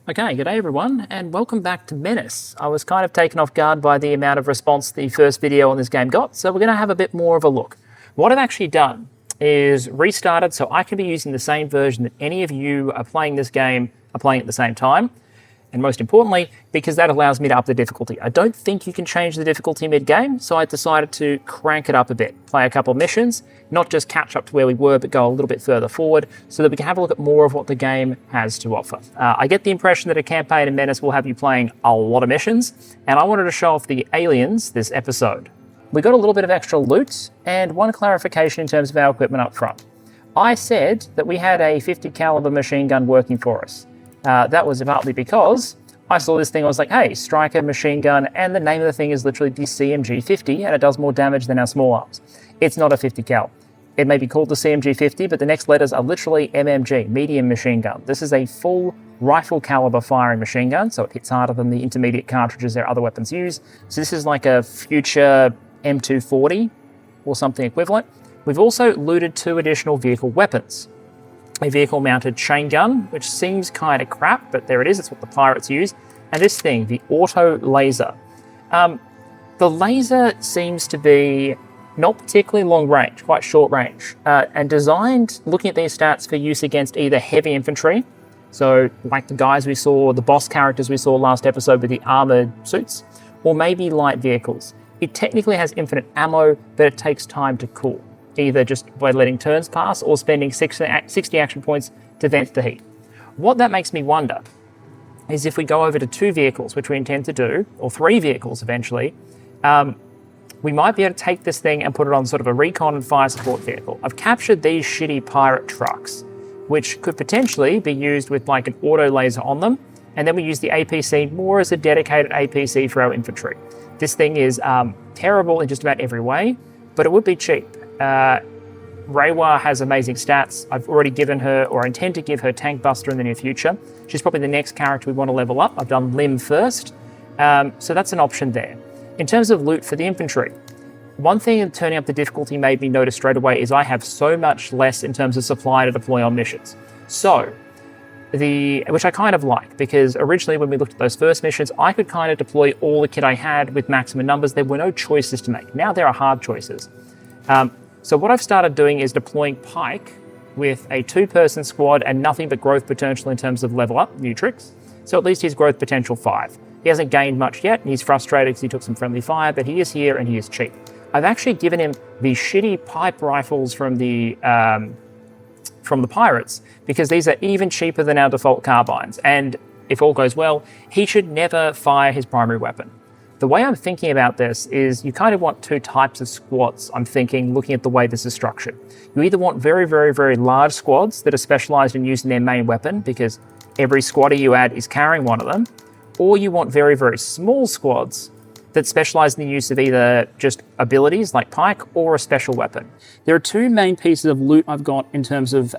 Okay, good day everyone, and welcome back to Menace. I was kind of taken off guard by the amount of response the first video on this game got, so we're going to have a bit more of a look. What I've actually done is restarted so I can be using the same version that any of you are playing this game are playing at the same time. And most importantly, because that allows me to up the difficulty. I don't think you can change the difficulty mid-game, so I decided to crank it up a bit. Play a couple of missions, not just catch up to where we were, but go a little bit further forward, so that we can have a look at more of what the game has to offer. I get the impression that a campaign in Menace will have you playing a lot of missions, and I wanted to show off the aliens this episode. We got a little bit of extra loot, and one clarification in terms of our equipment up front. I said that we had a 50 caliber machine gun working for us. That was partly because I saw this thing, I was like, hey, striker machine gun, and the name of the thing is literally the CMG-50, and it does more damage than our small arms. It's not a 50 cal. It may be called the CMG-50, but the next letters are literally MMG, medium machine gun. This is a full rifle caliber firing machine gun, so it hits harder than the intermediate cartridges their other weapons use. So this is like a future M240 or something equivalent. We've also looted 2 additional vehicle weapons. A vehicle-mounted chain gun, which seems kind of crap, but there it is, it's what the pirates use. And this thing, the auto laser. The laser seems to be not particularly long range, quite short range, and designed, looking at these stats, for use against either heavy infantry, so like the guys we saw, the boss characters we saw last episode with the armored suits, or maybe light vehicles. It technically has infinite ammo, but it takes time to cool, either just by letting turns pass or spending 60 action points to vent the heat. What that makes me wonder is if we go over to 2 vehicles, which we intend to do, or 3 vehicles eventually, we might be able to take this thing and put it on sort of a recon and fire support vehicle. I've captured these shitty pirate trucks, which could potentially be used with like an auto laser on them, and then we use the APC more as a dedicated APC for our infantry. This thing is terrible in just about every way, but it would be cheap. Reiwa has amazing stats. I've already given her, or intend to give her, Tank Buster in the near future. She's probably the next character we want to level up. I've done Lim first, so that's an option there. In terms of loot for the infantry, one thing in turning up the difficulty made me notice straight away is I have so much less in terms of supply to deploy on missions. So, which I kind of like, because originally when we looked at those first missions, I could kind of deploy all the kit I had with maximum numbers. There were no choices to make. Now there are hard choices. So what I've started doing is deploying Pike with a 2-person squad and nothing but growth potential in terms of level up, new tricks. So at least he's growth potential 5. He hasn't gained much yet, and he's frustrated because he took some friendly fire, but he is here and he is cheap. I've actually given him the shitty pipe rifles from the pirates, because these are even cheaper than our default carbines. And if all goes well, he should never fire his primary weapon. The way I'm thinking about this is you kind of want 2 types of squads, I'm thinking, looking at the way this is structured. You either want very, very, very large squads that are specialized in using their main weapon, because every squatter you add is carrying one of them, or you want very, very small squads that specialize in the use of either just abilities like Pike or a special weapon. There are 2 main pieces of loot I've got in terms of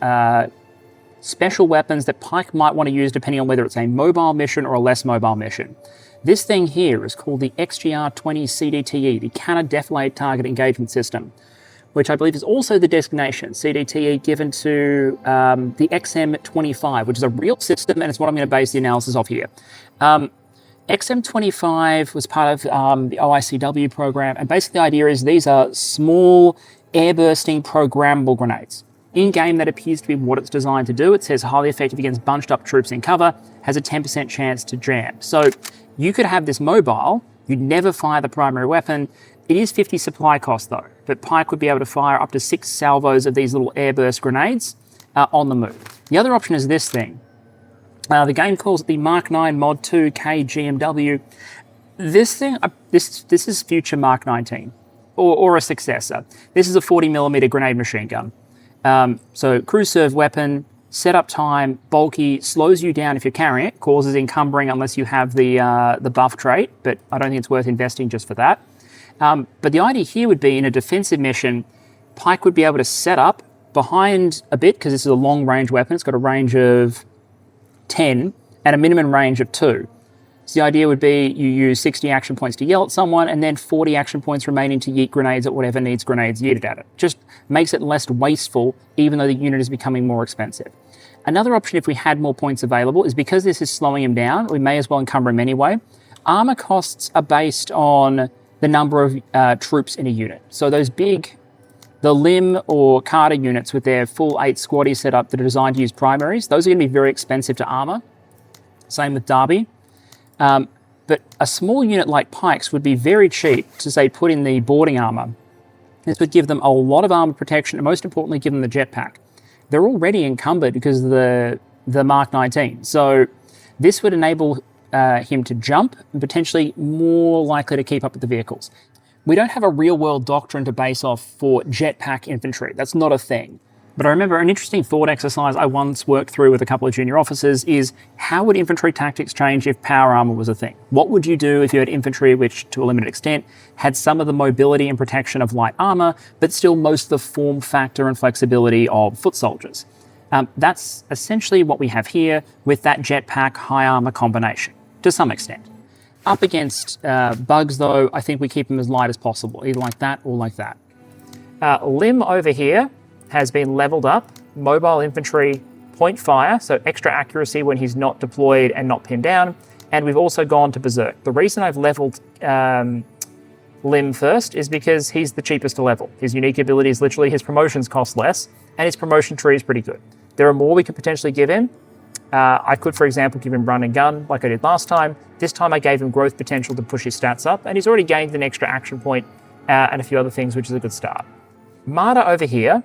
special weapons that Pike might want to use depending on whether it's a mobile mission or a less mobile mission. This thing here is called the XGR-20 CDTE, the Cannon Defilade Target Engagement System, which I believe is also the designation, CDTE, given to the XM-25, which is a real system, and it's what I'm going to base the analysis off here. XM-25 was part of the OICW program, and basically the idea is these are small, air-bursting, programmable grenades. In-game, that appears to be what it's designed to do. It says highly effective against bunched-up troops in cover, has a 10% chance to jam. So you could have this mobile, you'd never fire the primary weapon. It is 50 supply cost though, but Pike would be able to fire up to 6 salvos of these little airburst grenades on the move. The other option is this thing. The game calls it the Mark 9 Mod 2 KGMW. This thing, this is future Mark 19, or a successor. This is a 40mm grenade machine gun. So crew serve weapon, setup time, bulky, slows you down if you're carrying it, causes encumbering unless you have the buff trait, but I don't think it's worth investing just for that. But the idea here would be in a defensive mission, Pike would be able to set up behind a bit, because this is a long range weapon. It's got a range of 10 and a minimum range of 2. So the idea would be you use 60 action points to yell at someone and then 40 action points remaining to yeet grenades at whatever needs grenades yeeted at it. Just makes it less wasteful, even though the unit is becoming more expensive. Another option, if we had more points available, is because this is slowing him down, we may as well encumber him anyway. Armor costs are based on the number of troops in a unit. So those big, the Lim or Carter units with their full 8 squaddies set up that are designed to use primaries, those are going to be very expensive to armor. Same with Derby. But a small unit like Pikes would be very cheap to, say, put in the boarding armor. This would give them a lot of armor protection and, most importantly, give them the jetpack. They're already encumbered because of the Mark 19. So this would enable him to jump and potentially more likely to keep up with the vehicles. We don't have a real-world doctrine to base off for jetpack infantry. That's not a thing. But I remember an interesting thought exercise I once worked through with a couple of junior officers is, how would infantry tactics change if power armor was a thing? What would you do if you had infantry which, to a limited extent, had some of the mobility and protection of light armor, but still most of the form factor and flexibility of foot soldiers? That's essentially what we have here with that jetpack high armor combination, to some extent. Up against bugs, though, I think we keep them as light as possible, either like that or like that. Lim over here has been leveled up, mobile infantry, point fire, so extra accuracy when he's not deployed and not pinned down, and we've also gone to berserk. The reason I've leveled Lim first is because he's the cheapest to level. His unique ability is literally his promotions cost less, and his promotion tree is pretty good. There are more we could potentially give him. I could, for example, give him run and gun like I did last time. This time I gave him growth potential to push his stats up, and he's already gained an extra action point and a few other things, which is a good start. Marta over here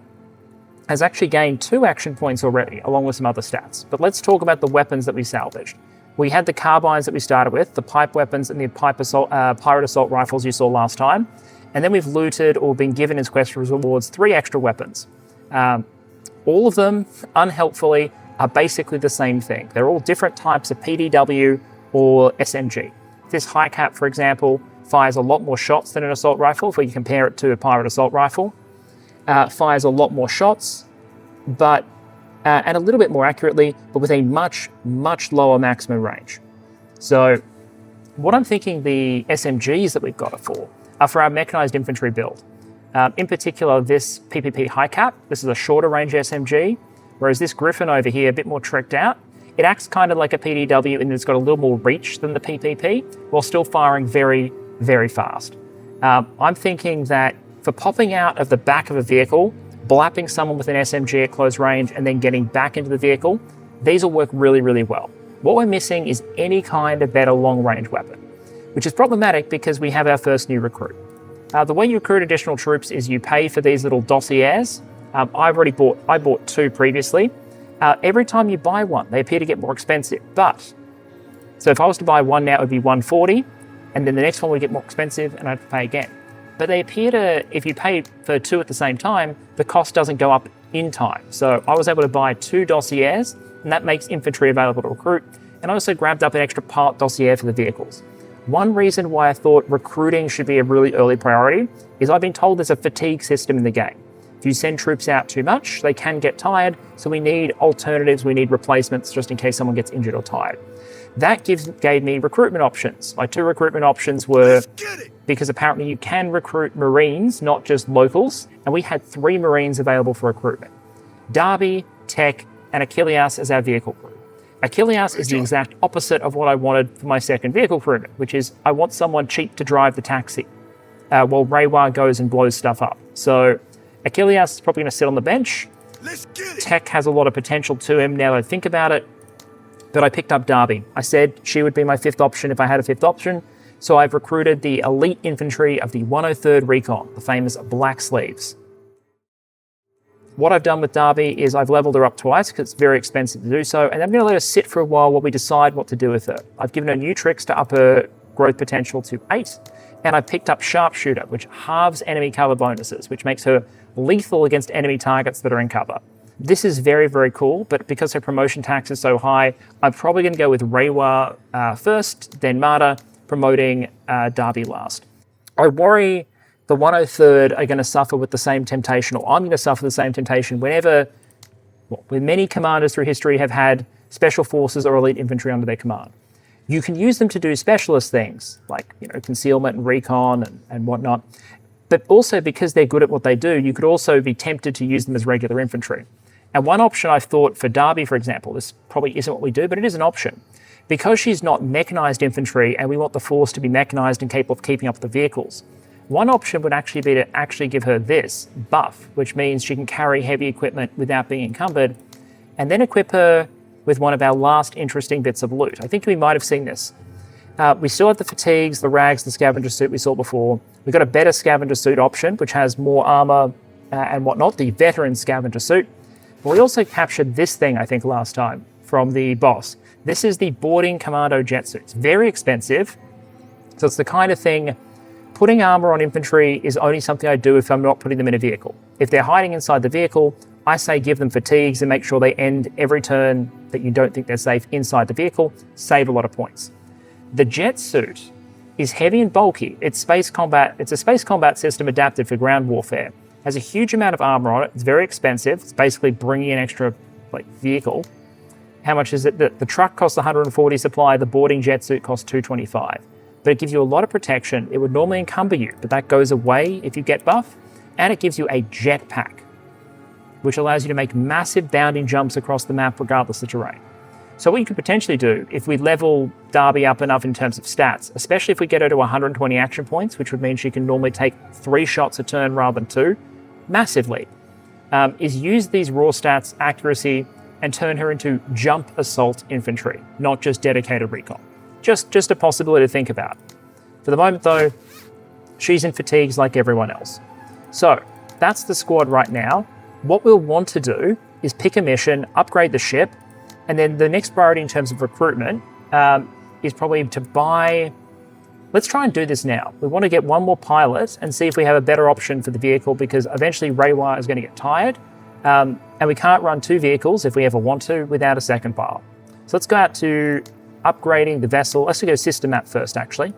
has actually gained 2 action points already, along with some other stats. But let's talk about the weapons that we salvaged. We had the carbines that we started with, the pipe weapons and the pirate assault rifles you saw last time. And then we've looted or been given as quest rewards 3 extra weapons. All of them, unhelpfully, are basically the same thing. They're all different types of PDW or SMG. This high cap, for example, fires a lot more shots than an assault rifle, if we compare it to a pirate assault rifle. Fires a lot more shots, but and a little bit more accurately, but with a much, much lower maximum range. So what I'm thinking the SMGs that we've got are for our mechanized infantry build. In particular, this PPP high cap, this is a shorter range SMG, whereas this Griffin over here, a bit more tricked out. It acts kind of like a PDW and it's got a little more reach than the PPP, while still firing very, very fast. I'm thinking that for popping out of the back of a vehicle, blapping someone with an SMG at close range, and then getting back into the vehicle, these will work really, really well. What we're missing is any kind of better long-range weapon, which is problematic because we have our first new recruit. The way you recruit additional troops is you pay for these little dossiers. I bought 2 previously. Every time you buy one, they appear to get more expensive. So if I was to buy one now, it would be $140, and then the next one would get more expensive, and I'd have to pay again. But they appear to, if you pay for 2 at the same time, the cost doesn't go up in time. So I was able to buy 2 dossiers, and that makes infantry available to recruit. And I also grabbed up an extra part dossier for the vehicles. One reason why I thought recruiting should be a really early priority is I've been told there's a fatigue system in the game. If you send troops out too much, they can get tired, so we need alternatives, we need replacements just in case someone gets injured or tired. That gave me recruitment options. My 2 recruitment options were, because apparently you can recruit Marines, not just locals, and we had 3 Marines available for recruitment. Derby, Tech, and Achilles as our vehicle crew. Achilles is the exact opposite of what I wanted for my second vehicle recruitment, which is I want someone cheap to drive the taxi, while Raywa goes and blows stuff up. So Achilles is probably going to sit on the bench. Tech has a lot of potential to him now that I think about it. But I picked up Derby. I said she would be my 5th option if I had a 5th option. So I've recruited the elite infantry of the 103rd Recon, the famous Black Sleeves. What I've done with Derby is I've leveled her up twice because it's very expensive to do so, and I'm going to let her sit for a while we decide what to do with her. I've given her new tricks to up her growth potential to 8, and I picked up Sharpshooter, which halves enemy cover bonuses, which makes her lethal against enemy targets that are in cover. This is very, very cool, but because her promotion tax is so high, I'm probably going to go with Raywa first, then Marta, promoting Derby last. I worry the 103rd are going to suffer with the same temptation, or I'm going to suffer the same temptation whenever, when many commanders through history have had special forces or elite infantry under their command. You can use them to do specialist things, like concealment and recon and whatnot, but also because they're good at what they do, you could also be tempted to use them as regular infantry. And one option I've thought for Darby, for example, this probably isn't what we do, but it is an option. Because she's not mechanized infantry and we want the force to be mechanized and capable of keeping up with the vehicles, one option would actually be to actually give her this buff, which means she can carry heavy equipment without being encumbered, and then equip her with one of our last interesting bits of loot. I think we might have seen this. We still have the fatigues, the rags, the scavenger suit we saw before. We've got a better scavenger suit option, which has more armor and whatnot, the veteran scavenger suit. But we also captured this thing, I think, last time from the boss. This is the boarding commando jet suit. It's very expensive. So it's the kind of thing, putting armor on infantry is only something I do if I'm not putting them in a vehicle. If they're hiding inside the vehicle, I say give them fatigues and make sure they end every turn that you don't think they're safe inside the vehicle. Save a lot of points. The jet suit is heavy and bulky. It's space combat. It's a space combat system adapted for ground warfare. Has a huge amount of armor on it. It's very expensive. It's basically bringing an extra vehicle. How much is it? The truck costs 140 supply. The boarding jet suit costs 225. But it gives you a lot of protection. It would normally encumber you, but that goes away if you get buff. And it gives you a jetpack, which allows you to make massive bounding jumps across the map regardless of terrain. So what you could potentially do, if we level Darby up enough in terms of stats, especially if we get her to 120 action points, which would mean she can normally take 3 shots a turn rather than 2, massively, is use these raw stats, accuracy, and turn her into jump assault infantry, not just dedicated recon. Just a possibility to think about. For the moment though, she's in fatigues like everyone else. So that's the squad right now. What we'll want to do is pick a mission, upgrade the ship, and then the next priority in terms of recruitment is probably to buy... Let's try and do this now. We want to get one more pilot and see if we have a better option for the vehicle, because eventually Raywire is going to get tired. And we can't run 2 vehicles if we ever want to without a second pile. So let's go out to upgrading the vessel. Let's go system map first, actually.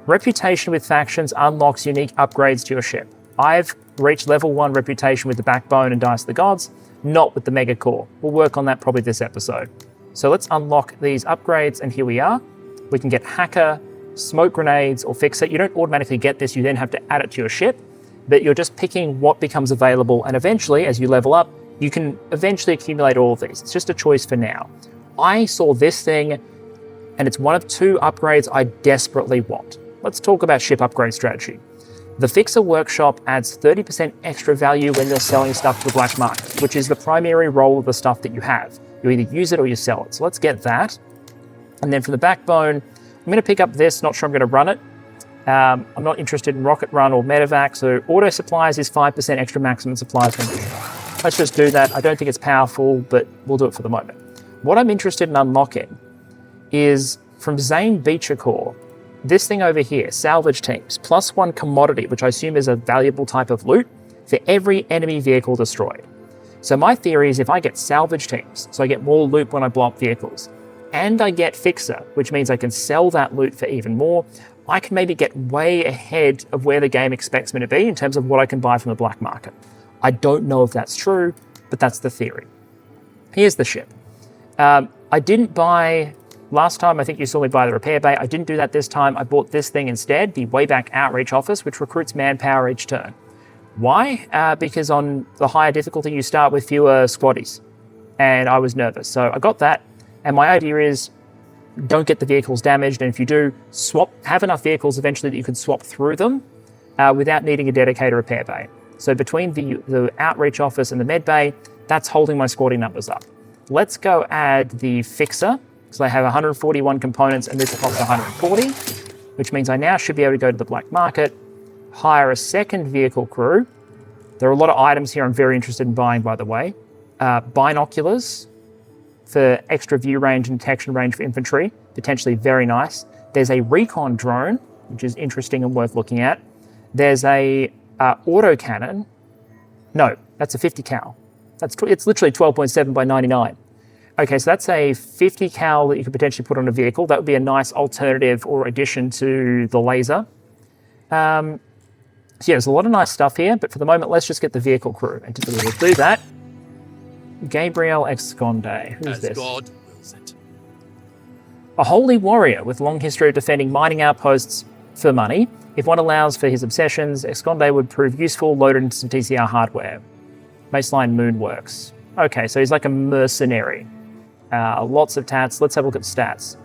Reputation with factions unlocks unique upgrades to your ship. I've reached level 1 reputation with the Backbone and Dice of the Gods, not with the Mega Core. We'll work on that probably this episode. So let's unlock these upgrades, and here we are. We can get Hacker, Smoke Grenades, or Fixer. You don't automatically get this, you then have to add it to your ship, but you're just picking what becomes available, and eventually, as you level up, you can eventually accumulate all of these. It's just a choice for now. I saw this thing, and it's one of 2 upgrades I desperately want. Let's talk about ship upgrade strategy. The Fixer Workshop adds 30% extra value when you're selling stuff to the black market, which is the primary role of the stuff that you have. You either use it or you sell it. So let's get that. And then for the Backbone, I'm going to pick up this. Not sure I'm going to run it. I'm not interested in Rocket Run or Medevac. So auto supplies is 5% extra maximum supplies. Let's just do that. I don't think it's powerful, but we'll do it for the moment. What I'm interested in unlocking is from Zane Beecher Core, this thing over here, salvage teams, +1 commodity, which I assume is a valuable type of loot, for every enemy vehicle destroyed. So my theory is if I get salvage teams, so I get more loot when I blow up vehicles, and I get Fixer, which means I can sell that loot for even more, I can maybe get way ahead of where the game expects me to be in terms of what I can buy from the black market. I don't know if that's true, but that's the theory. Here's the ship. I didn't buy... Last time, I think you saw me buy the repair bay. I didn't do that this time. I bought this thing instead, the Wayback Outreach Office, which recruits manpower each turn. Why? Because on the higher difficulty, you start with fewer squaddies. And I was nervous. So I got that. And my idea is don't get the vehicles damaged. And if you do, have enough vehicles eventually that you can swap through them without needing a dedicated repair bay. So between the Outreach Office and the Med Bay, that's holding my squadding numbers up. Let's go add the Fixer. So they have 141 components and this costs 140, which means I now should be able to go to the black market, hire a second vehicle crew. There are a lot of items here I'm very interested in buying, by the way. Binoculars for extra view range and detection range for infantry, potentially very nice. There's a recon drone, which is interesting and worth looking at. There's a autocannon. No, that's a 50 cal. It's literally 12.7 by 99. Okay, so that's a 50 cal that you could potentially put on a vehicle. That would be a nice alternative or addition to the laser. So yeah, there's a lot of nice stuff here, but for the moment, let's just get the vehicle crew. And to do that, Gabriel Esconde. Who's this? God wills it. A holy warrior with long history of defending mining outposts for money. If one allows for his obsessions, Esconde would prove useful, loaded into some TCR hardware. Baseline Moonworks. Okay, so he's like a mercenary. Lots of tats. Let's have a look at stats.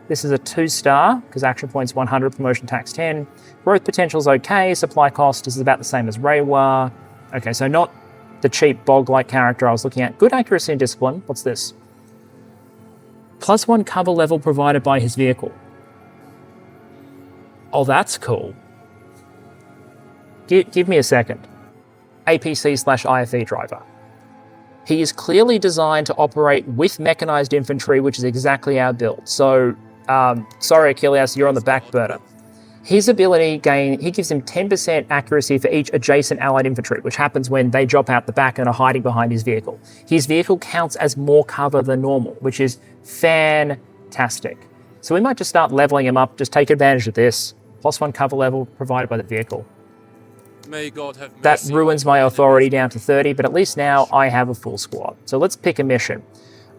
This is a 2-star, because action points 100, promotion tax 10. Growth potential's okay, supply cost is about the same as Reiwa. Okay, so not the cheap bog-like character I was looking at. Good accuracy and discipline. What's this? +1 cover level provided by his vehicle. Oh, that's cool. Give me a second. APC/IFE driver. He is clearly designed to operate with mechanized infantry, which is exactly our build. So, sorry, Achilles, you're on the back burner. His ability he gives him 10% accuracy for each adjacent allied infantry, which happens when they drop out the back and are hiding behind his vehicle. His vehicle counts as more cover than normal, which is fantastic. So we might just start leveling him up, just take advantage of this. +1 cover level provided by the vehicle. May God have mercy. That ruins my authority down to 30, but at least now I have a full squad. So let's pick a mission.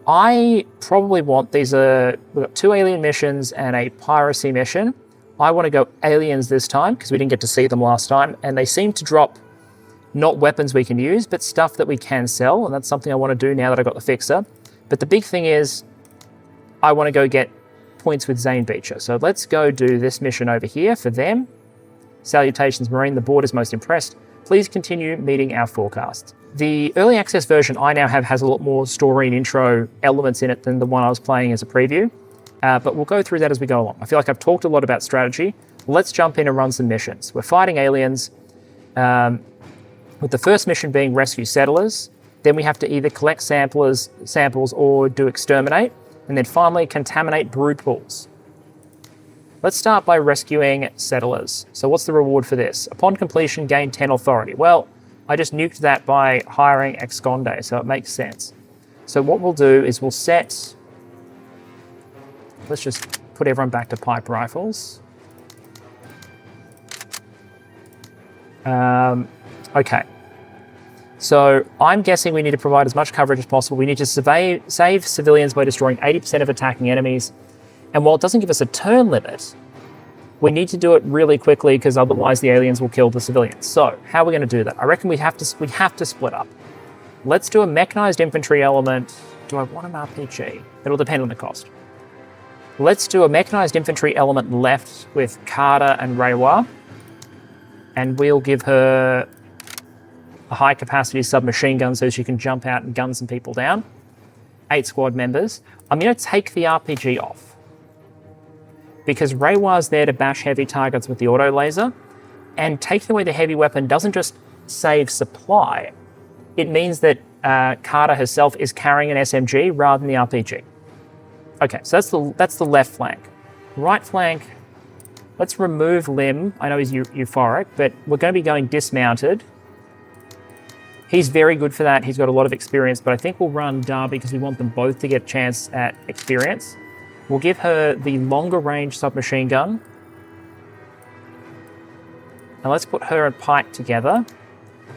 I probably want we've got 2 alien missions and a piracy mission. I want to go aliens this time because we didn't get to see them last time, and they seem to drop not weapons we can use, but stuff that we can sell, and that's something I want to do now that I got the fixer. But the big thing is I want to go get points with Zane Beecher. So let's go do this mission over here for them. Salutations, Marine. The board is most impressed. Please continue meeting our forecasts. The early access version I now have has a lot more story and intro elements in it than the one I was playing as a preview. But we'll go through that as we go along. I feel like I've talked a lot about strategy. Let's jump in and run some missions. We're fighting aliens, with the first mission being rescue settlers. Then we have to either collect samples or do exterminate. And then finally, contaminate brood pools. Let's start by rescuing settlers. So what's the reward for this? Upon completion, gain 10 authority. Well, I just nuked that by hiring Ex-Conde, so it makes sense. So what we'll do is we'll set... Let's just put everyone back to pipe rifles. Okay. So I'm guessing we need to provide as much coverage as possible. We need to save civilians by destroying 80% of attacking enemies. And while it doesn't give us a turn limit, we need to do it really quickly because otherwise the aliens will kill the civilians. So how are we going to do that? I reckon we have to split up. Let's do a mechanized infantry element. Do I want an RPG? It'll depend on the cost. Let's do a mechanized infantry element left with Carter and Reiwa. And we'll give her a high-capacity submachine gun so she can jump out and gun some people down. 8 squad members. I'm going to take the RPG off, because Reiwa's there to bash heavy targets with the auto laser, and taking away the heavy weapon doesn't just save supply. It means that Carter herself is carrying an SMG rather than the RPG. Okay, so that's the left flank. Right flank, let's remove Lim. I know he's euphoric, but we're going to be going dismounted. He's very good for that. He's got a lot of experience, but I think we'll run Darby because we want them both to get a chance at experience. We'll give her the longer range submachine gun. And let's put her and Pike together.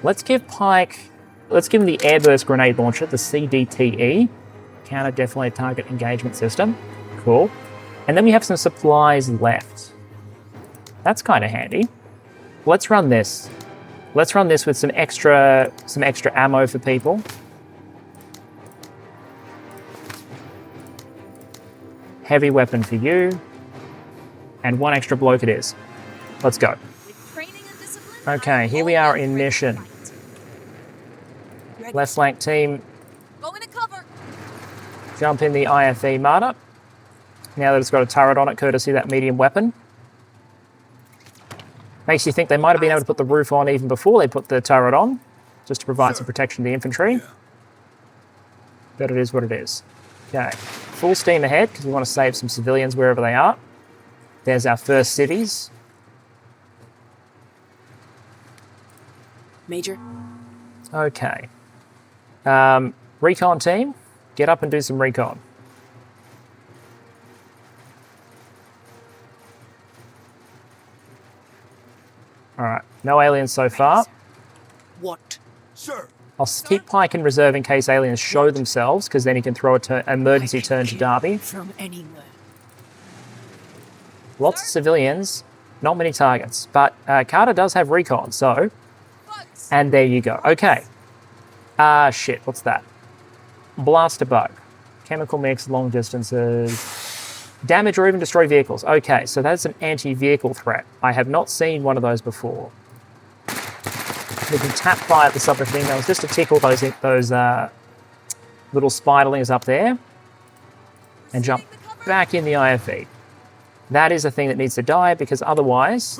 Let's give him the airburst grenade launcher, the CDTE. Counter definitely target engagement system. Cool. And then we have some supplies left. That's kind of handy. Let's run this. Let's run this with some extra ammo for people. Heavy weapon for you. And 1 extra bloke it is. Let's go. Okay, here we are in mission. Left flank team. Go into cover. Jump in the IFE Martyr. Now that it's got a turret on it, courtesy of that medium weapon. Makes you think they might have been able to put the roof on even before they put the turret on, just to provide some protection to the infantry. But it is what it is. Okay, full steam ahead because we want to save some civilians wherever they are. There's our first civvies. Major. Okay. Recon team, get up and do some recon. All right, no aliens so far. What? Sir. I'll keep Pike in reserve in case aliens show themselves, because then he can throw an emergency turn to Darby. From anywhere. Lots of civilians, not many targets, but Carter does have recon, so... And there you go. Okay. Shit, what's that? Blaster bug. Chemical mix, long distances. Damage or even destroy vehicles. Okay, so that's an anti-vehicle threat. I have not seen one of those before. We can tap fire at the submachine guns just to tickle those little spiderlings up there. And jump back in the IFE. That is a thing that needs to die because otherwise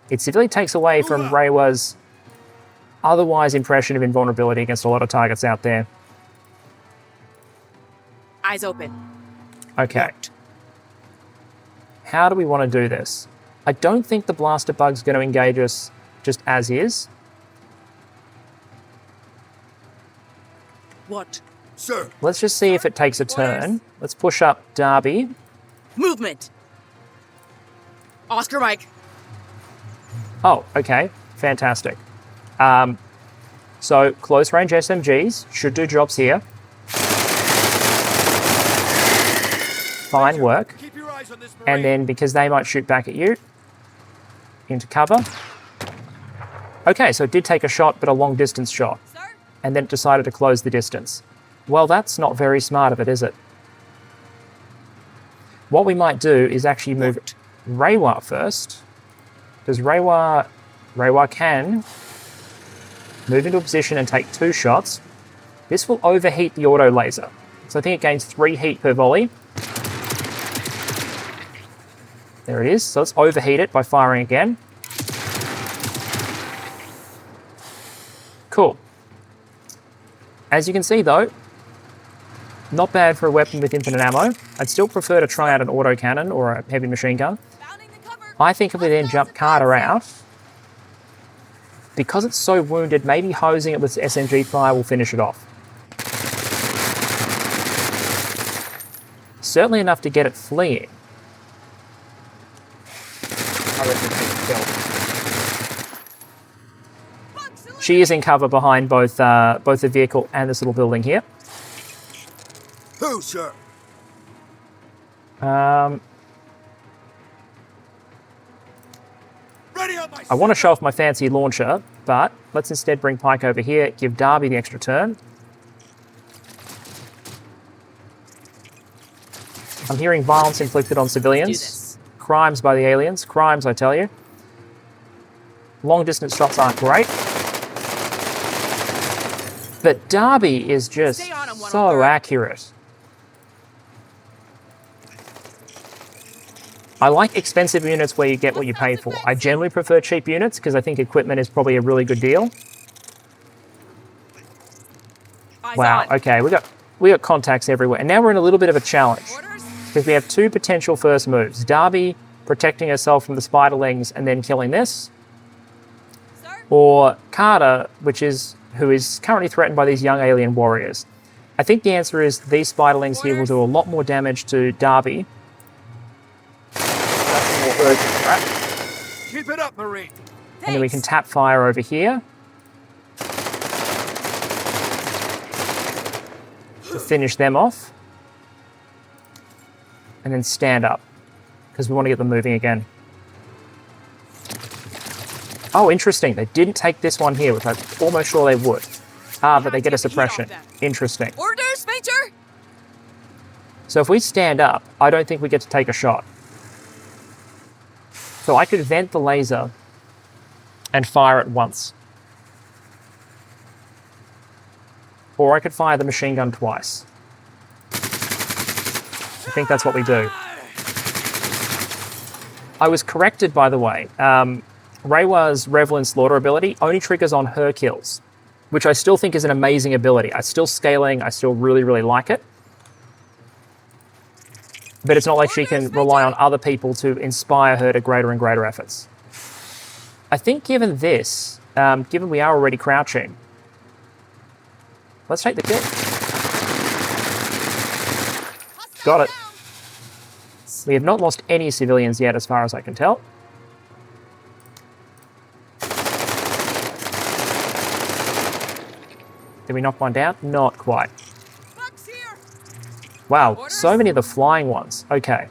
it severely takes away from Reiwa's otherwise impression of invulnerability against a lot of targets out there. Eyes open. Okay. How do we want to do this? I don't think the blaster bug's going to engage us just as is. What? Sir. Let's just see if it takes a turn. Let's push up Darby. Movement. Oscar Mike. Oh, okay. Fantastic. So close range SMGs should do jobs here. Fine work. Keep your eyes on this Marine. And then because they might shoot back at you, into cover. Okay, so it did take a shot, but a long distance shot. Sir? And then it decided to close the distance. Well, that's not very smart of it, is it? What we might do is actually move Reiwa first, because Reiwa can move into a position and take 2 shots. This will overheat the auto laser. So I think it gains 3 heat per volley. There it is. So let's overheat it by firing again. Cool. As you can see though, not bad for a weapon with infinite ammo. I'd still prefer to try out an autocannon or a heavy machine gun. I think if we then jump Carter out, because it's so wounded, maybe hosing it with SMG fire will finish it off. Certainly enough to get it fleeing. I reckon it's killed. She is in cover behind both the vehicle and this little building here. Who, sir? Ready on my I want to show off my fancy launcher, but let's instead bring Pike over here, give Darby the extra turn. I'm hearing violence inflicted on civilians. Crimes by the aliens. Crimes, I tell you. Long distance shots aren't great. But Darby is just so accurate. I like expensive units where you get what you pay for. I generally prefer cheap units because I think equipment is probably a really good deal. Wow, okay, we got contacts everywhere. And now we're in a little bit of a challenge because we have 2 potential first moves. Darby protecting herself from the spiderlings and then killing this. Or Carter, who is currently threatened by these young alien warriors. I think the answer is these spiderlings here will do a lot more damage to Darby. That's more urgent, right? Keep it up, Marine. And then we can tap fire over here to finish them off. And then stand up, because we want to get them moving again. Oh, interesting. They didn't take this one here, which I'm almost sure they would. But they get a suppression. Interesting. Orders, Major! So if we stand up, I don't think we get to take a shot. So I could vent the laser and fire it once. Or I could fire the machine gun twice. I think that's what we do. I was corrected, by the way. Reiwa's Revel in Slaughter ability only triggers on her kills, which I still think is an amazing ability. It's still scaling. I still really, really like it. But it's not like she can rely on other people to inspire her to greater and greater efforts. I think given this, given we are already crouching, let's take the kill. Got it. We have not lost any civilians yet, as far as I can tell. Did we knock one down? Not quite. Wow, so many of the flying ones. Okay.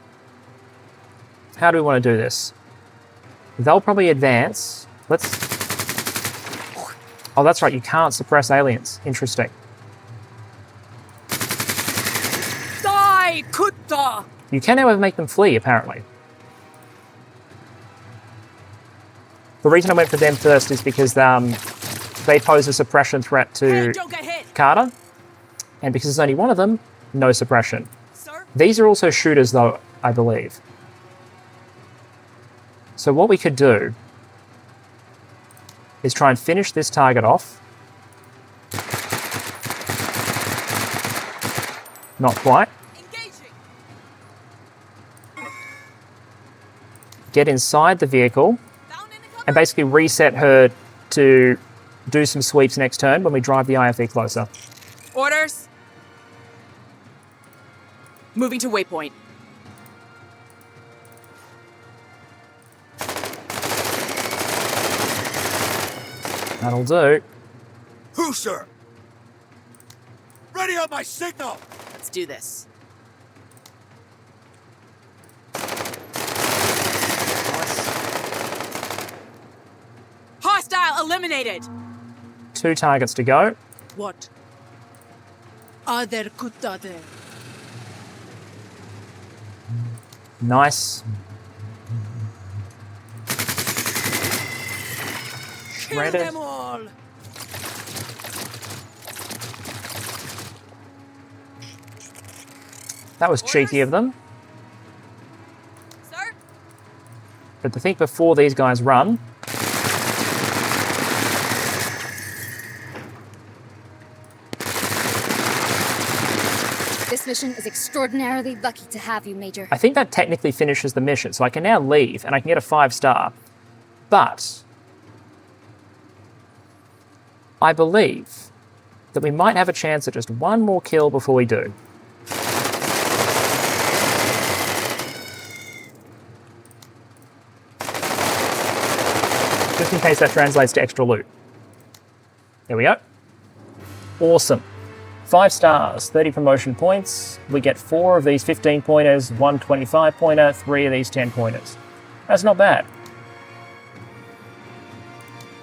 How do we want to do this? They'll probably advance. Let's... Oh, that's right, you can't suppress aliens. Interesting. You can, however, make them flee, apparently. The reason I went for them first is because they pose a suppression threat Hey, to don't get hit. Carter, and because there's only one of them, no suppression. Sir? These are also shooters, though, I believe. So what we could do is try and finish this target off. Not quite. Engaging. Get inside the vehicle Down in the cover. and basically reset her to do some sweeps next turn when we drive the IFE closer. Orders. Moving to waypoint. That'll do. Who, sir? Ready on my signal! Let's do this. Hostile eliminated. 2 targets to go. What? Are there kutta there? Nice. Kill Shredded. them all! That was cheeky of them. Sir? But to think before these guys run, This mission is extraordinarily lucky to have you, Major. I think that technically finishes the mission. So I can now leave and I can get a 5-star. But I believe that we might have a chance at just one more kill before we do. Just in case that translates to extra loot. There we go. Awesome. 5 stars, 30 promotion points. We get 4 of these 15-pointers, 1 25-pointer, 3 of these 10-pointers. That's not bad.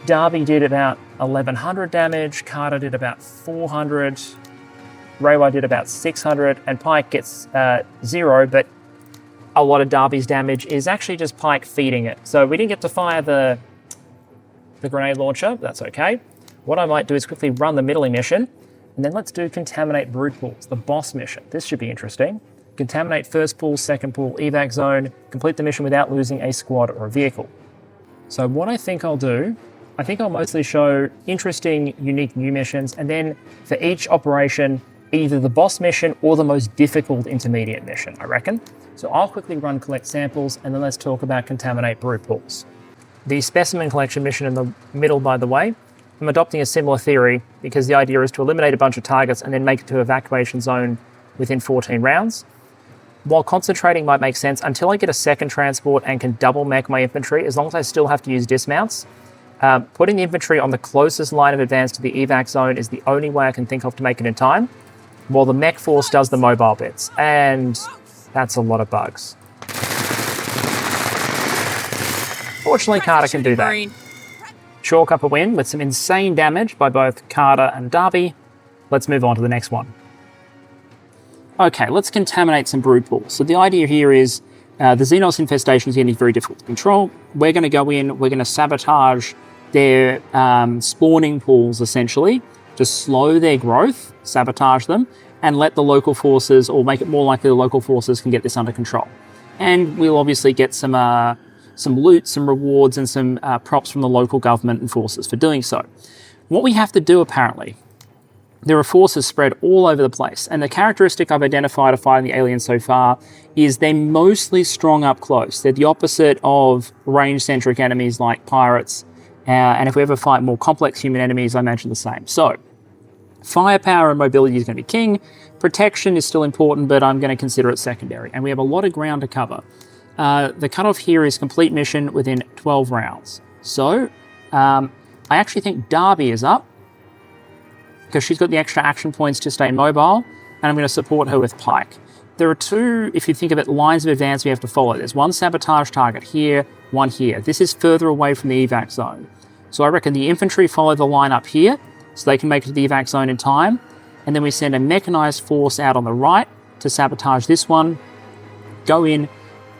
Darby did about 1,100 damage, Carter did about 400, Raywire did about 600, and Pike gets 0, but a lot of Darby's damage is actually just Pike feeding it. So we didn't get to fire the grenade launcher, but that's okay. What I might do is quickly run the middling mission, and then let's do Contaminate Brute Pools, the boss mission. This should be interesting. Contaminate first pool, second pool, evac zone, complete the mission without losing a squad or a vehicle. So what I think I'll do, I think I'll mostly show interesting, unique new missions, and then for each operation, either the boss mission or the most difficult intermediate mission, I reckon. So I'll quickly run collect samples, and then let's talk about Contaminate Brute Pools. The specimen collection mission in the middle, by the way, I'm adopting a similar theory because the idea is to eliminate a bunch of targets and then make it to evacuation zone within 14 rounds. While concentrating might make sense, until I get a second transport and can double mech my infantry, as long as I still have to use dismounts, putting the infantry on the closest line of advance to the evac zone is the only way I can think of to make it in time, while the mech force does the mobile bits, and that's a lot of bugs. Fortunately, Carter can do that. Marine. Chalk up a win with some insane damage by both Carter and Darby. Let's move on to the next one. Okay, let's contaminate some brood pools. So the idea here is the Xenos infestation is getting very difficult to control. We're going to go in, we're going to sabotage their spawning pools, essentially, to slow their growth, sabotage them, and let the local forces, or make it more likely the local forces can get this under control. And we'll obviously get some loot, some rewards, and some props from the local government and forces for doing so. What we have to do, apparently, there are forces spread all over the place, and the characteristic I've identified of fighting the aliens so far is they're mostly strong up close. They're the opposite of range-centric enemies like pirates, and if we ever fight more complex human enemies, I imagine the same. So, firepower and mobility is going to be king. Protection is still important, but I'm going to consider it secondary, and we have a lot of ground to cover. The cutoff here is complete mission within 12 rounds. So, I actually think Darby is up, because she's got the extra action points to stay mobile, and I'm going to support her with Pike. There are 2, if you think of it, lines of advance we have to follow. There's one sabotage target here, one here. This is further away from the evac zone. So I reckon the infantry follow the line up here, so they can make it to the evac zone in time, and then we send a mechanized force out on the right to sabotage this one, go in,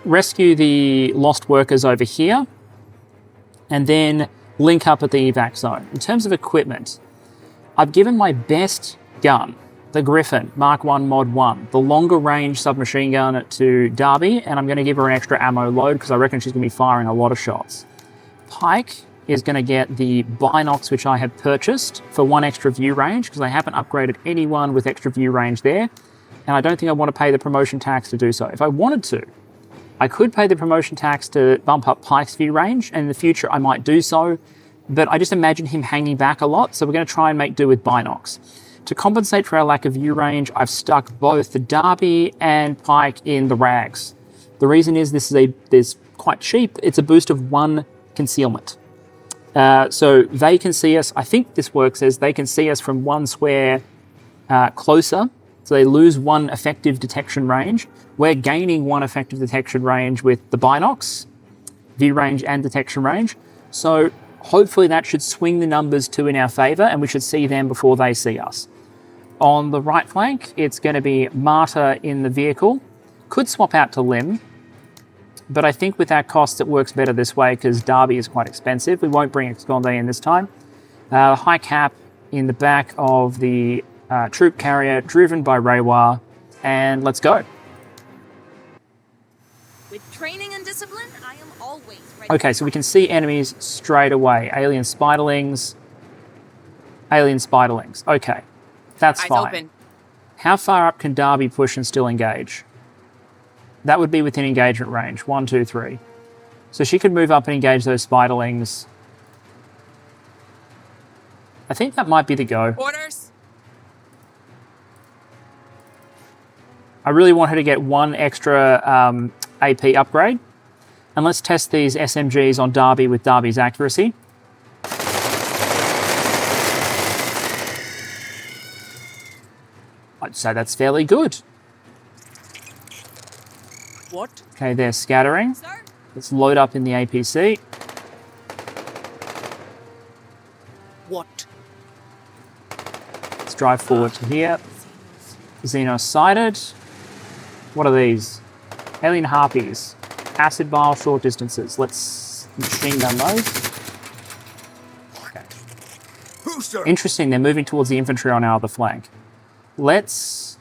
rescue the lost workers over here, and then link up at the evac zone. In terms of equipment, I've given my best gun, the Griffin Mark 1 Mod 1, the longer range submachine gun to Darby, and I'm going to give her an extra ammo load because I reckon she's going to be firing a lot of shots. Pike is going to get the binocs, which I have purchased for 1 extra view range because I haven't upgraded anyone with extra view range there, and I don't think I want to pay the promotion tax to do so. If I wanted to, I could pay the promotion tax to bump up Pike's view range, and in the future I might do so, but I just imagine him hanging back a lot, so we're going to try and make do with binocs. To compensate for our lack of view range, I've stuck both the Darby and Pike in the rags. The reason is this is quite cheap. It's a boost of 1 concealment. So they can see us, I think this works as they can see us from 1 square closer, so they lose 1 effective detection range. We're gaining 1 effective detection range with the binocs, view range and detection range. So hopefully that should swing the numbers 2 in our favour, and we should see them before they see us. On the right flank, it's going to be Marta in the vehicle. Could swap out to Lim, but I think with our costs it works better this way because Darby is quite expensive. We won't bring Esconde in this time. High Cap in the back of the troop carrier, driven by Reiwa, and let's go. With training and discipline, I am always ready. Okay, so we can see enemies straight away. Alien spiderlings. Alien spiderlings. Okay, that's Eyes fine. open. How far up can Darby push and still engage? That would be within engagement range. 1, 2, 3. So she could move up and engage those spiderlings. I think that might be the go. Orders. I really want her to get 1 extra AP upgrade. And let's test these SMGs on Darby with Darby's accuracy. I'd say that's fairly good. What? Okay, they're scattering. Sir? Let's load up in the APC. What? Let's drive forward to here. Xenos sighted. What are these? Alien harpies. Acid vial, short distances. Let's machine gun those. Okay. Who, sir? Interesting, they're moving towards the infantry on our other flank. Let's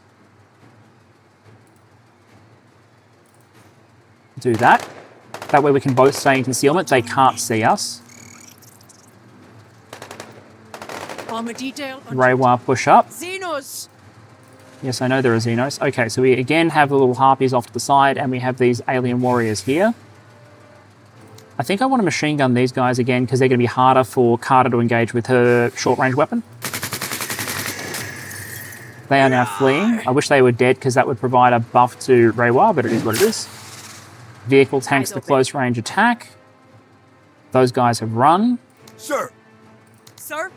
do that. That way we can both stay in concealment. They can't see us. Armor detail. Reiwa push up. Xenos. Yes, I know there are Xenos. Okay, so we again have the little harpies off to the side, and we have these alien warriors here. I think I want to machine gun these guys again because they're going to be harder for Carter to engage with her short-range weapon. They are now fleeing. I wish they were dead because that would provide a buff to Reiwa, but it is what it is. Vehicle tanks the close-range attack. Those guys have run. Sir. Sir?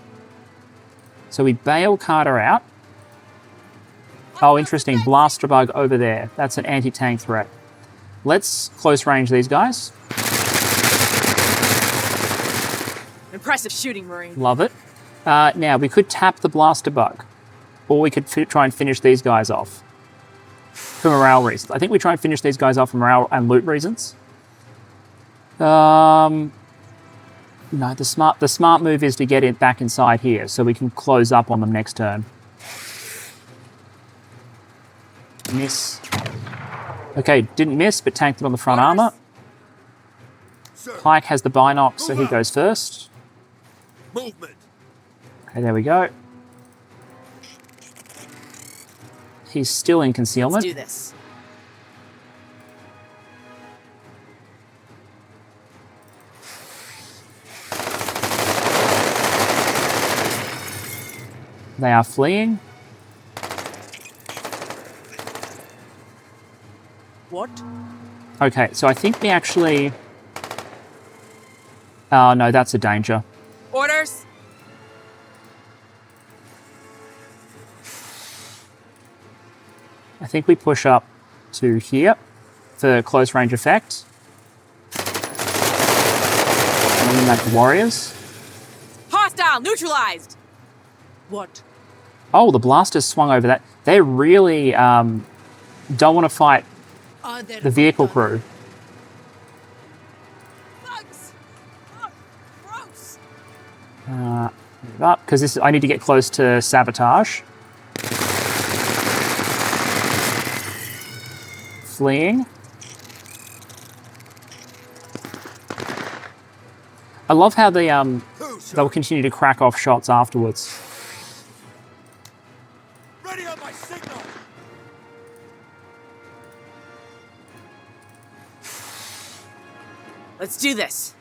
So we bail Carter out. Oh, interesting. Blaster bug over there. That's an anti-tank threat. Let's close range these guys. Impressive shooting, Marine. Love it. Now, we could tap the blaster bug. Or we could try and finish these guys off. For morale reasons. I think we try and finish these guys off for morale and loot reasons. No, the smart move is to get it back inside here so we can close up on them next turn. Miss. Okay, didn't miss, but tanked it on the front armor. Sir. Pike has the binocs, so he goes first. Movement. Okay, there we go. He's still in Let's concealment. do this. They are fleeing. What? Okay, so I think we actually... Oh, no, that's a danger. Orders. I think we push up to here for close range effect. Eliminate the warriors. Hostile neutralized. What? Oh, the blasters swung over that. They really don't want to fight Are there the vehicle others? crew. Bugs! Ugh, gross! Move up, because I need to get close to sabotage. Fleeing. I love how they'll continue to crack off shots afterwards. Ready on my signal! Let's do this.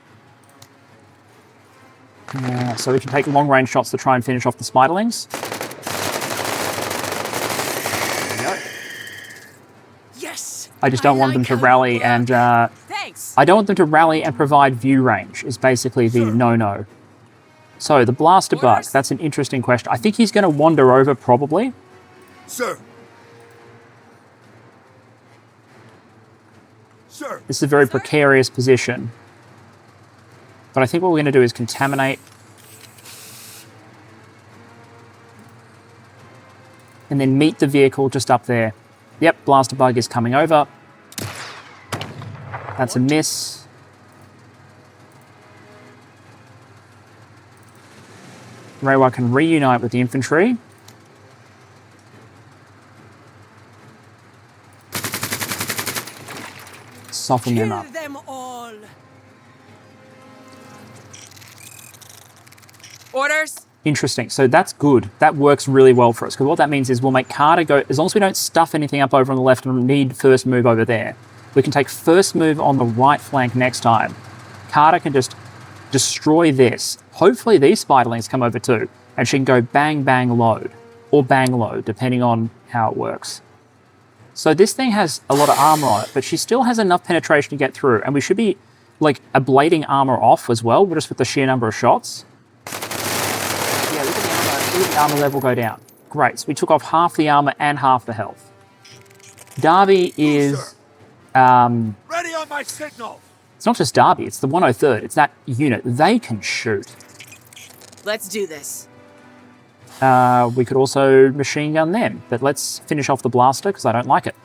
So we can take long-range shots to try and finish off the spiderlings. There we go. Yes. I just don't want them to rally and Thanks. I don't want them to rally and provide view range is basically the no-no. So the blaster bug, Orders? that's an interesting question. I think he's going to wander over probably. Sir. Sir. This is a very precarious position. But I think what we're going to do is contaminate. And then meet the vehicle just up there. Yep, blaster bug is coming over. That's a miss. Reiwa can reunite with the infantry. Soften them up. Kill them all. Orders? Interesting. So that's good. That works really well for us because what that means is we'll make Carter go, as long as we don't stuff anything up over on the left and need first move over there, we can take first move on the right flank next time. Carter can just destroy this. Hopefully these spiderlings come over too and she can go bang, bang, load or bang load, depending on how it works. So this thing has a lot of armor on it, but she still has enough penetration to get through and we should be like ablating armor off as well, just with the sheer number of shots. Yeah, look at the armor level go down. Great, so we took off half the armor and half the health. Darby is... Ready on my signal! it's not just Darby, it's the 103rd. It's that unit. They can shoot. Let's do this. We could also machine gun them, but let's finish off the blaster because I don't like it.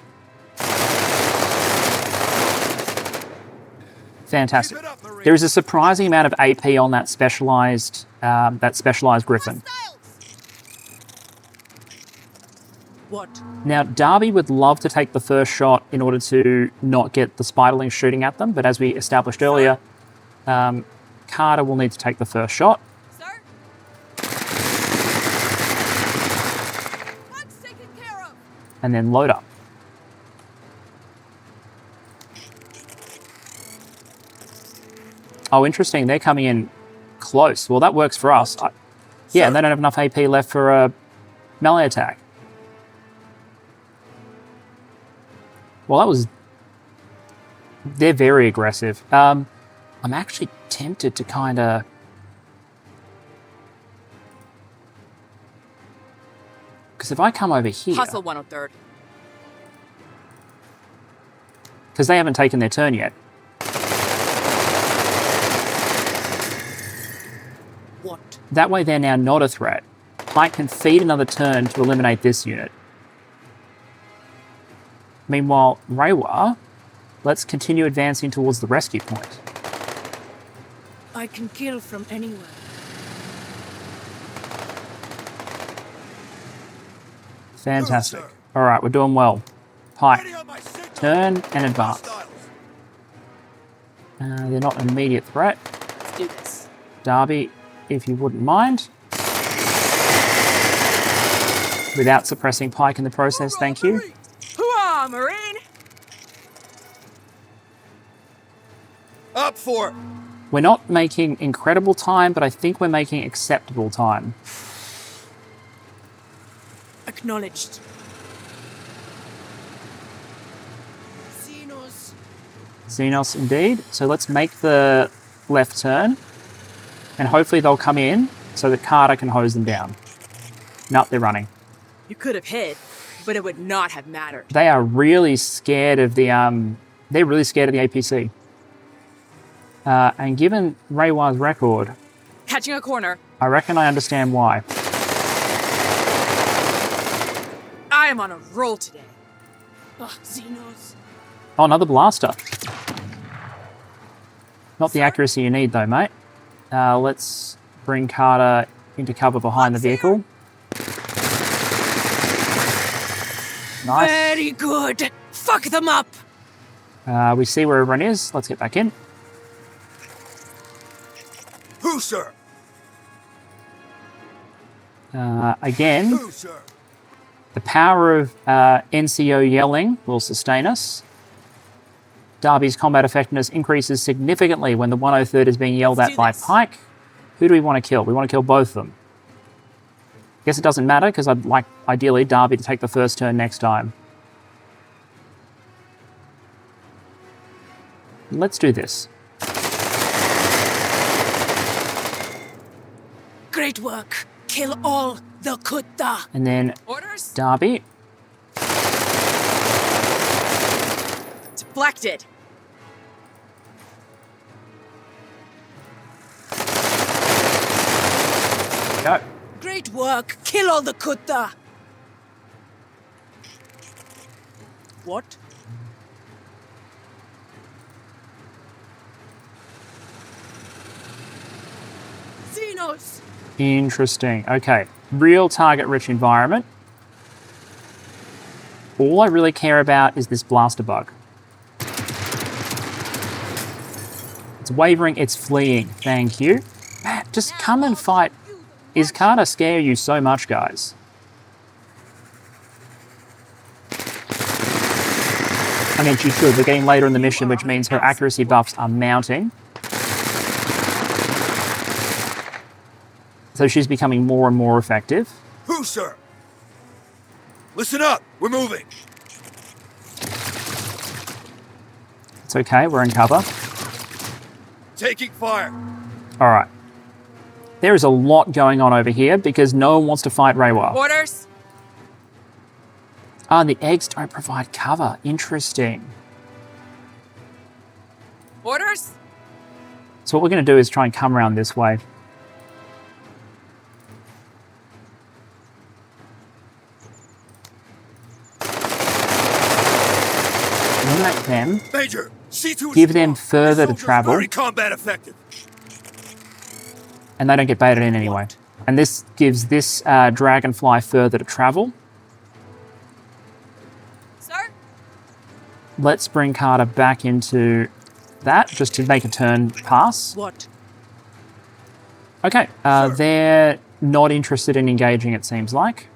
Fantastic. Keep it up, Marine. There is a surprising amount of AP on that specialized Griffin. What? Now, Darby would love to take the first shot in order to not get the spiderlings shooting at them, but as we established earlier, Carter will need to take the first shot. Sir? Bug's taken care of. And then load up. Oh, interesting. They're coming in close. Well, that works for us. Yeah, and they don't have enough AP left for a melee attack. Well, that was... they're very aggressive. I'm actually tempted to kind of... because if I come over here... Hustle 103rd. because they haven't taken their turn yet. What? That way they're now not a threat. Pike can feed another turn to eliminate this unit. Meanwhile, Reiwa, let's continue advancing towards the rescue point. I can kill from anywhere. Fantastic. Move, sir. All right, we're doing well. Pike, Ready on my signal! turn and advance. Hostiles. They're not an immediate threat. Let's do this. Darby, if you wouldn't mind. Without suppressing Pike in the process, thank you. Hooah, Marine! Up for it! We're not making incredible time, but I think we're making acceptable time. Acknowledged. Xenos. Xenos indeed. So let's make the left turn. And hopefully they'll come in so that Carter can hose them down. Nope, they're running. You could have hid, but it would not have mattered. They are really scared of the they're really scared of the APC. And given Reiwa's record, Catching a corner. I reckon I understand why. I am on a roll today. Ah, Xenos. Oh, another blaster. Not the accuracy you need, though, mate. Let's bring Carter into cover behind the vehicle. Nice. Very good. Fuck them up. We see where everyone is. Let's get back in. Who, sir? Again, Who, sir? the power of NCO yelling will sustain us. Darby's combat effectiveness increases significantly when the 103rd is being yelled at by Pike. Who do we want to kill? We want to kill both of them. Guess it doesn't matter, because I'd like, ideally, Darby to take the first turn next time. Let's do this. Great work. Kill all the Kutta. And then Orders? Darby. Deflected. Go. Great work. Kill all the Kutta. What? Xenos. Interesting. Okay. Real target-rich environment. All I really care about is this blaster bug. It's wavering, it's fleeing. Thank you. Man, just come and fight. Is Carter scare you so much, guys? I mean, she should. We're getting later in the mission, which means her accuracy buffs are mounting. So she's becoming more and more effective. Who, sir? Listen up. We're moving. It's okay, we're in cover. Taking fire. All right. There is a lot going on over here because no one wants to fight Reiwa. Orders? Ah, the eggs don't provide cover. Interesting. Orders? So what we're going to do is try and come around this way. Eliminate them. Major, C2 Give them further to soldiers travel. Very combat effective. And they don't get baited in anyway. And this gives this dragonfly further to travel. Sir? Let's bring Carter back into that just to make a turn pass. What? Okay, they're not interested in engaging, it seems like.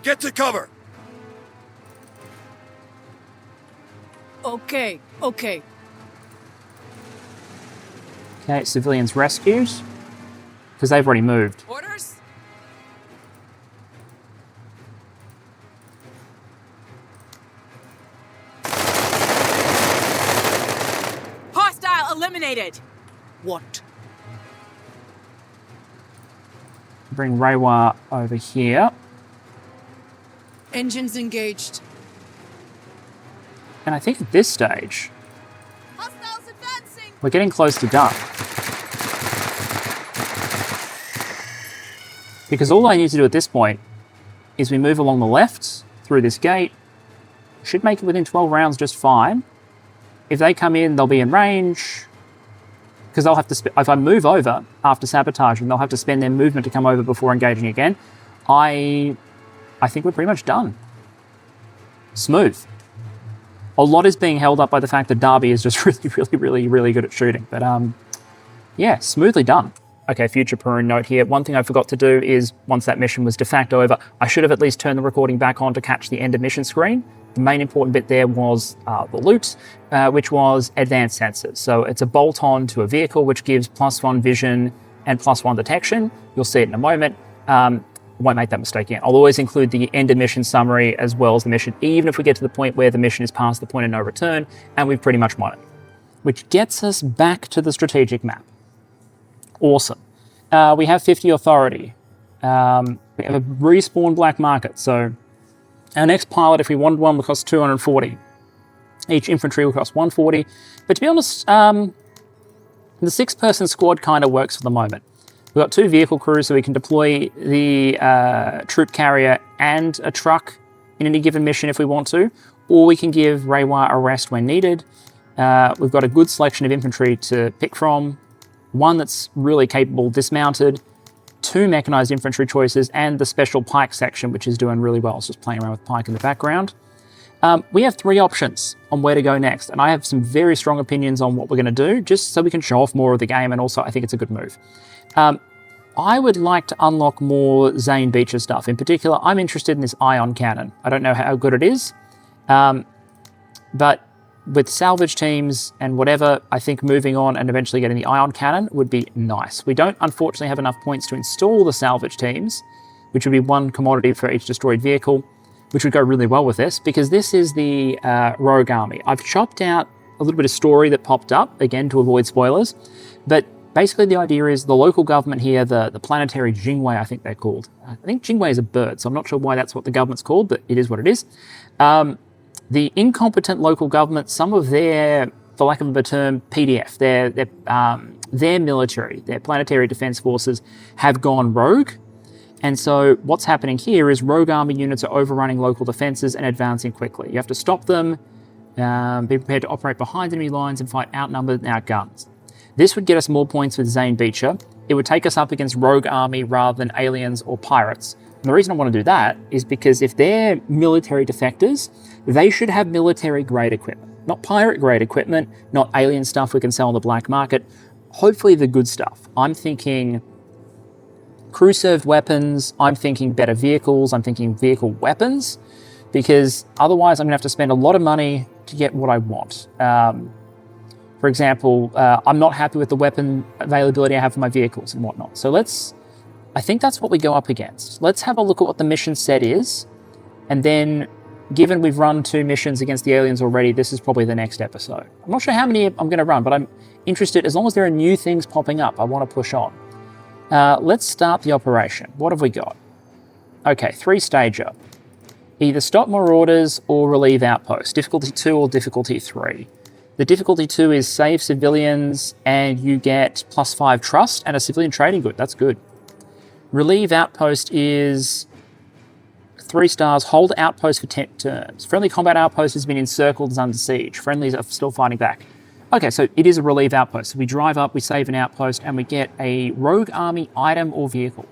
Get to cover. Okay. Okay. Okay, civilians rescued. Because they've already moved. Orders? Hostile eliminated. What? Bring Reiwa over here. Engines engaged. And I think at this stage, Hostiles advancing. we're getting close to done. Because all I need to do at this point is we move along the left through this gate. Should make it within 12 rounds just fine. If they come in, they'll be in range. Because they'll have to, if I move over after sabotaging, they'll have to spend their movement to come over before engaging again. I think we're pretty much done. Smooth. A lot is being held up by the fact that Darby is just really good at shooting. But yeah, smoothly done. Okay, future Purging note here. One thing I forgot to do is, once that mission was de facto over, I should have at least turned the recording back on to catch the end of mission screen. The main important bit there was the loot, which was advanced sensors. So it's a bolt-on to a vehicle, which gives +1 vision and +1 detection. You'll see it in a moment. Won't make that mistake again. I'll always include the end of mission summary as well as the mission, even if we get to the point where the mission is past the point of no return and we've pretty much won it. Which gets us back to the strategic map. Awesome. We have 50 authority. We have a respawn black market. So our next pilot, if we wanted one, would cost 240. Each infantry will cost 140. But to be honest, the 6-person squad kind of works for the moment. We've got 2 vehicle crews, so we can deploy the troop carrier and a truck in any given mission if we want to, or we can give Reiwa a rest when needed. We've got a good selection of infantry to pick from, one that's really capable dismounted, 2 mechanized infantry choices, and the special pike section, which is doing really well. It's just playing around with pike in the background. We have 3 options on where to go next, and I have some very strong opinions on what we're going to do, just so we can show off more of the game, and also I think it's a good move. I would like to unlock more Zane Beecher stuff. In particular, I'm interested in this ion cannon. I don't know how good it is, but with salvage teams and whatever, I think moving on and eventually getting the ion cannon would be nice. We don't, unfortunately, have enough points to install the salvage teams, which would be 1 commodity for each destroyed vehicle, which would go really well with this, because this is the rogue army. I've chopped out a little bit of story that popped up, again, to avoid spoilers, but basically the idea is the local government here, the planetary Jingwei, I think they're called. I think Jingwei is a bird, so I'm not sure why that's what the government's called, but it is what it is. The incompetent local government, some of their, for lack of a better term, PDF, their military, their planetary defense forces have gone rogue. And so what's happening here is rogue army units are overrunning local defenses and advancing quickly. You have to stop them, be prepared to operate behind enemy lines and fight outnumbered and outgunned. This would get us more points with Zane Beecher. It would take us up against rogue army rather than aliens or pirates. And the reason I want to do that is because if they're military defectors, they should have military-grade equipment. Not pirate-grade equipment, not alien stuff we can sell on the black market. Hopefully the good stuff. I'm thinking crew-served weapons, I'm thinking better vehicles, I'm thinking vehicle weapons, because otherwise I'm going to have to spend a lot of money to get what I want. For example, I'm not happy with the weapon availability I have for my vehicles and whatnot. So I think that's what we go up against. Let's have a look at what the mission set is, and then, given we've run 2 missions against the aliens already, this is probably the next episode. I'm not sure how many I'm going to run, but I'm interested. As long as there are new things popping up, I want to push on. Let's start the operation. What have we got? Okay, 3-stager. Either stop marauders or relieve outposts. Difficulty 2 or difficulty 3. The difficulty 2 is save civilians, and you get +5 trust and a civilian trading good. That's good. Relieve outpost is 3 stars. Hold outpost for 10 turns. Friendly combat outpost has been encircled and is under siege. Friendlies are still fighting back. Okay, so it is a relieve outpost. So we drive up, we save an outpost, and we get a rogue army item or vehicle.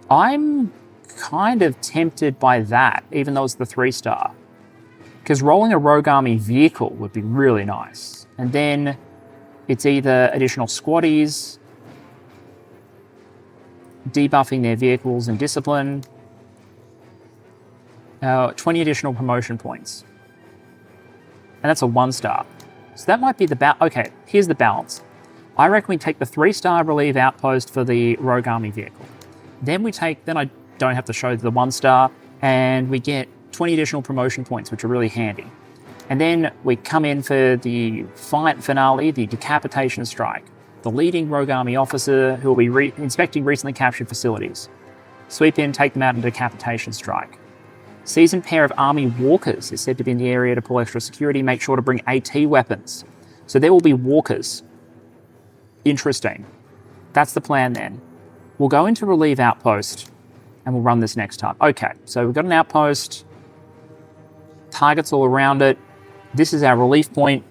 I'm kind of tempted by that, even though it's the 3-star. Because rolling a rogue army vehicle would be really nice. And then it's either additional squaddies, debuffing their vehicles and discipline, 20 additional promotion points. And that's a 1-star. So that might be the okay, here's the balance. I reckon we take the 3-star relieve outpost for the rogue army vehicle. Then I don't have to show the 1-star, and we get 20 additional promotion points, which are really handy. And then we come in for the fight finale, the decapitation strike. The leading rogue army officer who will be inspecting recently captured facilities. Sweep in, take them out in a decapitation strike. Seasoned pair of army walkers is said to be in the area to pull extra security. Make sure to bring AT weapons. So there will be walkers. Interesting. That's the plan then. We'll go into relieve outpost and we'll run this next time. Okay, so we've got an outpost. Targets all around it. This is our relief point.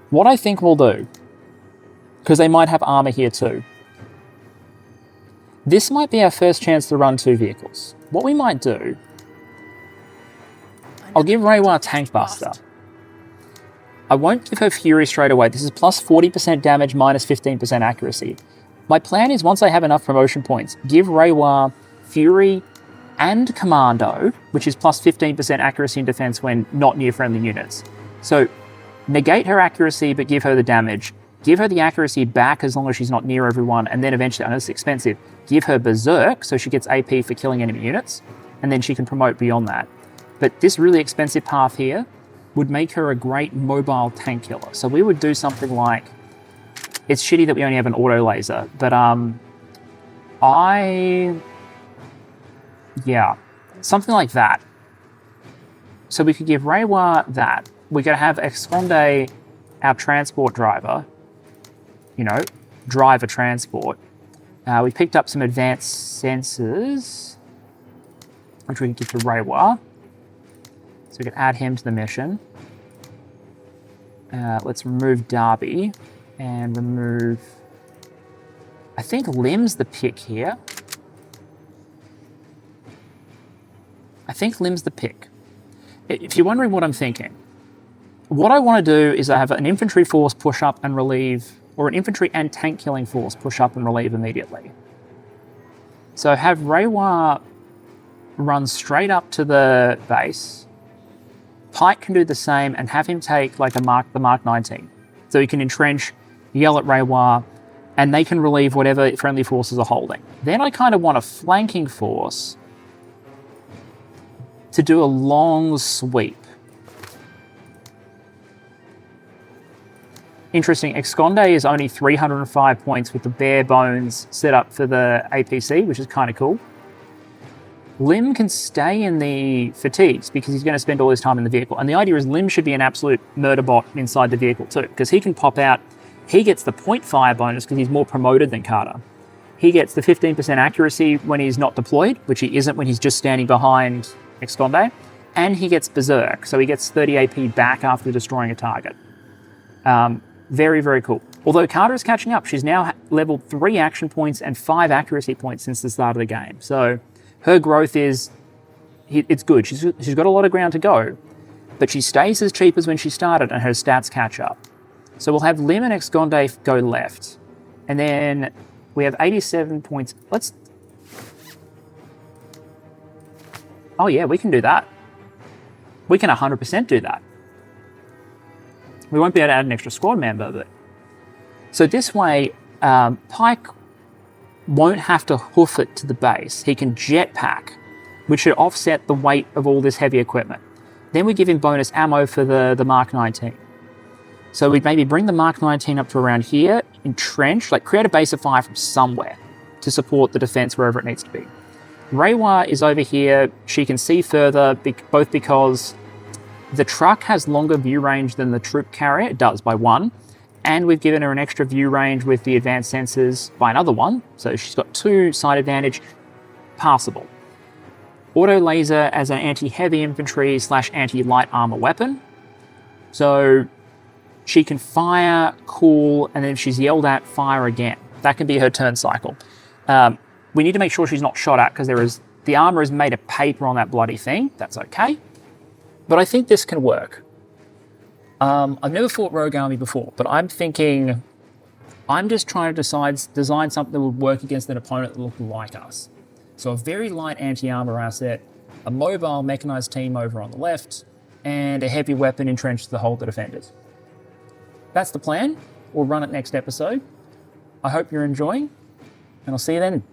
What I think we'll do, because they might have armor here too, this might be our first chance to run 2 vehicles. What we might do, I'll give Reiwa Tank Buster. I won't give her Fury straight away. This is plus 40% damage, minus 15% accuracy. My plan is, once I have enough promotion points, give Reiwa Fury and Commando, which is plus 15% accuracy and defense when not near friendly units. So negate her accuracy, but give her the damage. Give her the accuracy back as long as she's not near everyone, and then eventually, I know it's expensive, give her Berserk so she gets AP for killing enemy units, and then she can promote beyond that. But this really expensive path here would make her a great mobile tank killer. So we would do something like, it's shitty that we only have an auto laser, but yeah, something like that. So we could give Reiwa that. We're going to have Esconde, our transport driver, drive a transport. We picked up some advanced sensors, which we can give to Reiwa. So we can add him to the mission. Let's remove Darby and remove... I think Lim's the pick here. I think Lim's the pick. If you're wondering what I'm thinking, what I want to do is I have an infantry force push up and relieve, or an infantry and tank killing force push up and relieve immediately. So have Reiwa run straight up to the base. Pike can do the same and have him take like the Mark 19. So he can entrench, yell at Reiwa, and they can relieve whatever friendly forces are holding. Then I kind of want a flanking force to do a long sweep. Interesting, Esconde is only 305 points with the bare bones set up for the APC, which is kind of cool. Lim can stay in the fatigues because he's going to spend all his time in the vehicle. And the idea is Lim should be an absolute murder bot inside the vehicle too, because he can pop out. He gets the point fire bonus because he's more promoted than Carter. He gets the 15% accuracy when he's not deployed, which he isn't when he's just standing behind Esconde. And he gets Berserk, so he gets 30 AP back after destroying a target. Very, very cool. Although Carter is catching up. She's now leveled 3 action points and 5 accuracy points since the start of the game. So her growth it's good. She's got a lot of ground to go, but she stays as cheap as when she started and her stats catch up. So we'll have Lim and Esconde go left. And then we have 87 points. Oh yeah, we can do that. We can 100% do that. We won't be able to add an extra squad member, but... So this way, Pike won't have to hoof it to the base. He can jetpack, which should offset the weight of all this heavy equipment. Then we give him bonus ammo for the Mark 19. So we'd maybe bring the Mark 19 up to around here, entrench, like create a base of fire from somewhere to support the defense wherever it needs to be. Reiwa is over here. She can see further, both because the truck has longer view range than the troop carrier. It does, by 1. And we've given her an extra view range with the advanced sensors by another 1. So she's got 2 side advantage. Passable. Auto laser as an anti-heavy infantry / anti-light armor weapon. So she can fire, cool, and then if she's yelled at, fire again. That can be her turn cycle. We need to make sure she's not shot at because the armor is made of paper on that bloody thing. That's okay. But I think this can work. I've never fought Rogue Army before, but I'm thinking I'm just trying to design something that would work against an opponent that looked like us. So a very light anti-armor asset, a mobile mechanized team over on the left, and a heavy weapon entrenched to hold the defenders. That's the plan. We'll run it next episode. I hope you're enjoying, and I'll see you then.